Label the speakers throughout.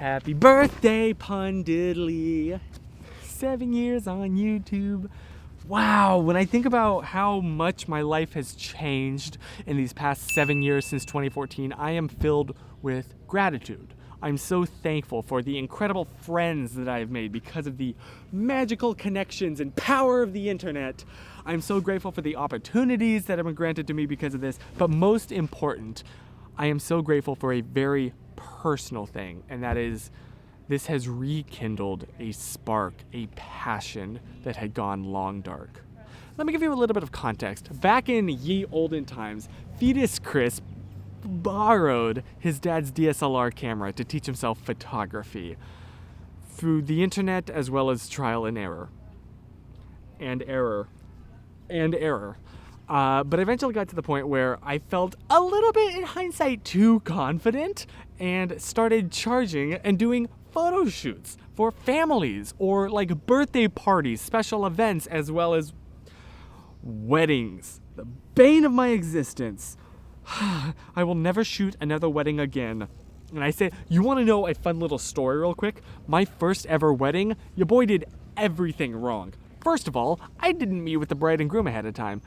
Speaker 1: Happy birthday, Pun Diddley. 7 years on YouTube. Wow, when I think about how much my life has changed in these past 7 years since 2014, I am filled with gratitude. I'm so thankful for the incredible friends that I've made because of the magical connections and power of the internet. I'm so grateful for the opportunities that have been granted to me because of this, but most important, I am so grateful for a very personal thing, and that is this has rekindled a spark, a passion that had gone long dark. Let me give you a little bit of context. Back in ye olden times, Fetus Chris borrowed his dad's DSLR camera to teach himself photography through the internet as well as trial and error. But I eventually got to the point where I felt a little bit, in hindsight, too confident and started charging and doing photo shoots for families or like birthday parties, special events, as well as weddings. The bane of my existence. I will never shoot another wedding again. And I say, you want to know a fun little story real quick? My first ever wedding, your boy did everything wrong. First of all, I didn't meet with the bride and groom ahead of time.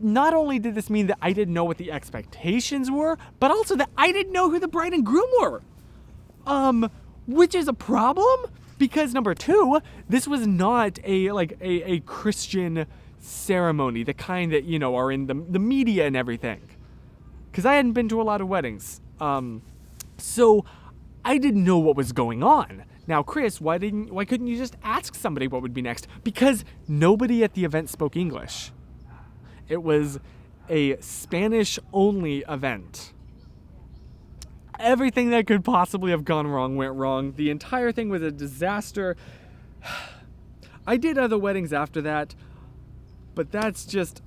Speaker 1: Not only did this mean that I didn't know what the expectations were, but also that I didn't know who the bride and groom were. Which is a problem because number two, this was not a Christian ceremony, the kind that, you know, are in the media and everything. Because I hadn't been to a lot of weddings. So I didn't know what was going on. Now, Chris, why couldn't you just ask somebody what would be next? Because nobody at the event spoke English. It was a Spanish-only event. Everything that could possibly have gone wrong went wrong. The entire thing was a disaster. I did other weddings after that, but that's just...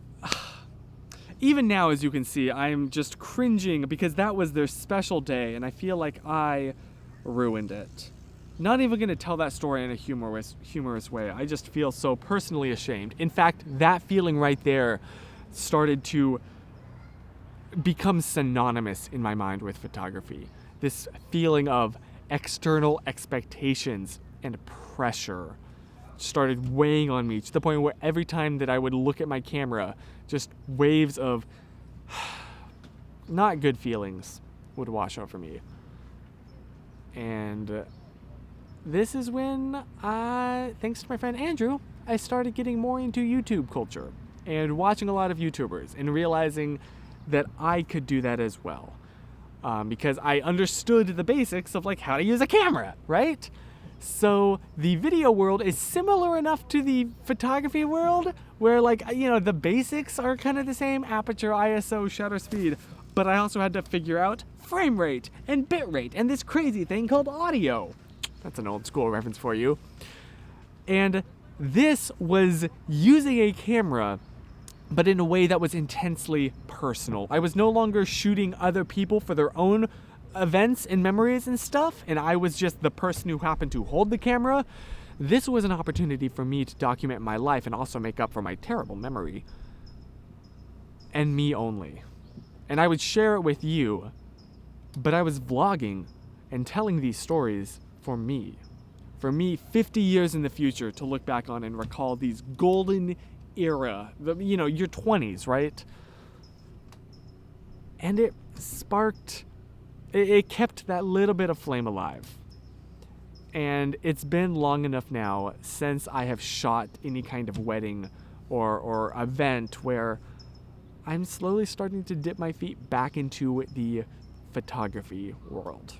Speaker 1: Even now, as you can see, I'm just cringing because that was their special day, and I feel like I ruined it. Not even going to tell that story in a humorous way. I just feel so personally ashamed. In fact, that feeling right there started to become synonymous in my mind with photography. This feeling of external expectations and pressure started weighing on me to the point where every time that I would look at my camera, just waves of not good feelings would wash over me. And this is when thanks to my friend Andrew, I started getting more into YouTube culture and watching a lot of YouTubers and realizing that I could do that as well. Because I understood the basics of like how to use a camera, right? So the video world is similar enough to the photography world where like, you know, the basics are kind of the same, aperture, ISO, shutter speed, but I also had to figure out frame rate and bit rate and this crazy thing called audio. That's an old school reference for you. And this was using a camera, but in a way that was intensely personal. I was no longer shooting other people for their own events and memories and stuff, and I was just the person who happened to hold the camera. This was an opportunity for me to document my life and also make up for my terrible memory. And me only. And I would share it with you, but I was vlogging and telling these stories for me. For me, 50 years in the future to look back on and recall these golden era, you know, your 20s, right? And it sparked, it kept that little bit of flame alive. And it's been long enough now since I have shot any kind of wedding or event where I'm slowly starting to dip my feet back into the photography world.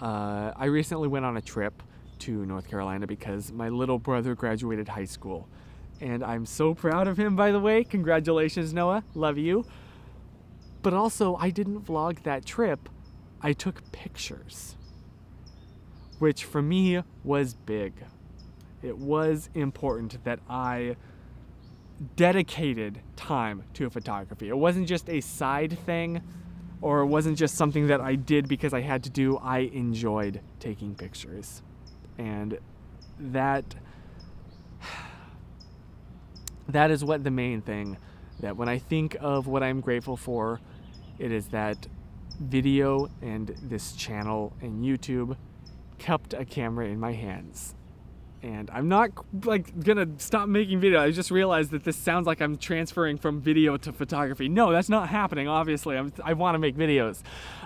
Speaker 1: I recently went on a trip to North Carolina because my little brother graduated high school. And I'm so proud of him, by the way. Congratulations, Noah. Love you. But also, I didn't vlog that trip. I took pictures, which for me was big. It was important that I dedicated time to photography. It wasn't just a side thing, or it wasn't just something that I did because I had to do. I enjoyed taking pictures. And that is what the main thing, that when I think of what I'm grateful for, it is that video and this channel and YouTube kept a camera in my hands. And I'm not like gonna stop making video. I just realized that this sounds like I'm transferring from video to photography. No, that's not happening, obviously. I want to make videos.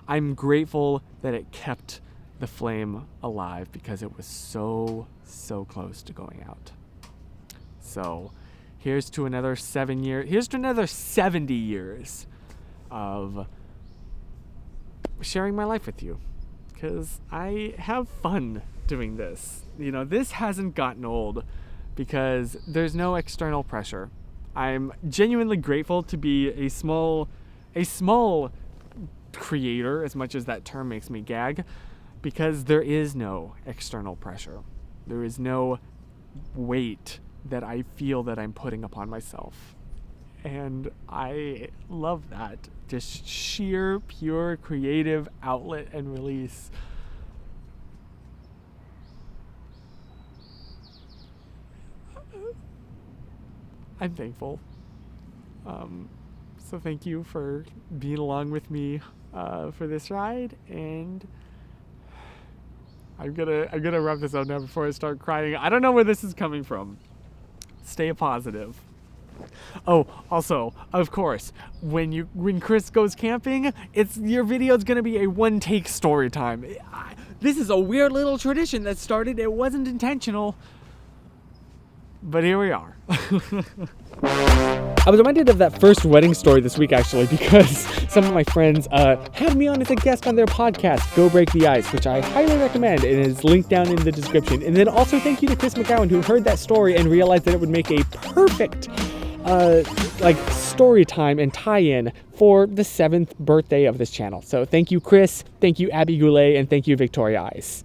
Speaker 1: I'm grateful that it kept the flame alive because it was so close to going out. So here's to another 7 years. Here's to another 70 years of sharing my life with you, because I have fun doing this. You know, this hasn't gotten old because there's no external pressure. I'm genuinely grateful to be a small creator, as much as that term makes me gag, because there is no external pressure. There is no weight that I feel that I'm putting upon myself. And I love that. Just sheer, pure, creative outlet and release. I'm thankful. So thank you for being along with me for this ride, and I'm gonna wrap this up now before I start crying. I don't know where this is coming from. Stay positive. Oh, also, of course, when Chris goes camping, your video's gonna be a one-take story time. This is a weird little tradition that started. It wasn't intentional, but here we are. I was reminded of that first wedding story this week, actually, because some of my friends had me on as a guest on their podcast, Go Break the Ice, which I highly recommend, and is linked down in the description. And then also thank you to Chris McGowan, who heard that story and realized that it would make a perfect story time and tie-in for the 7th birthday of this channel. So thank you, Chris, thank you, Abby Goulet, and thank you, Victoria Ice.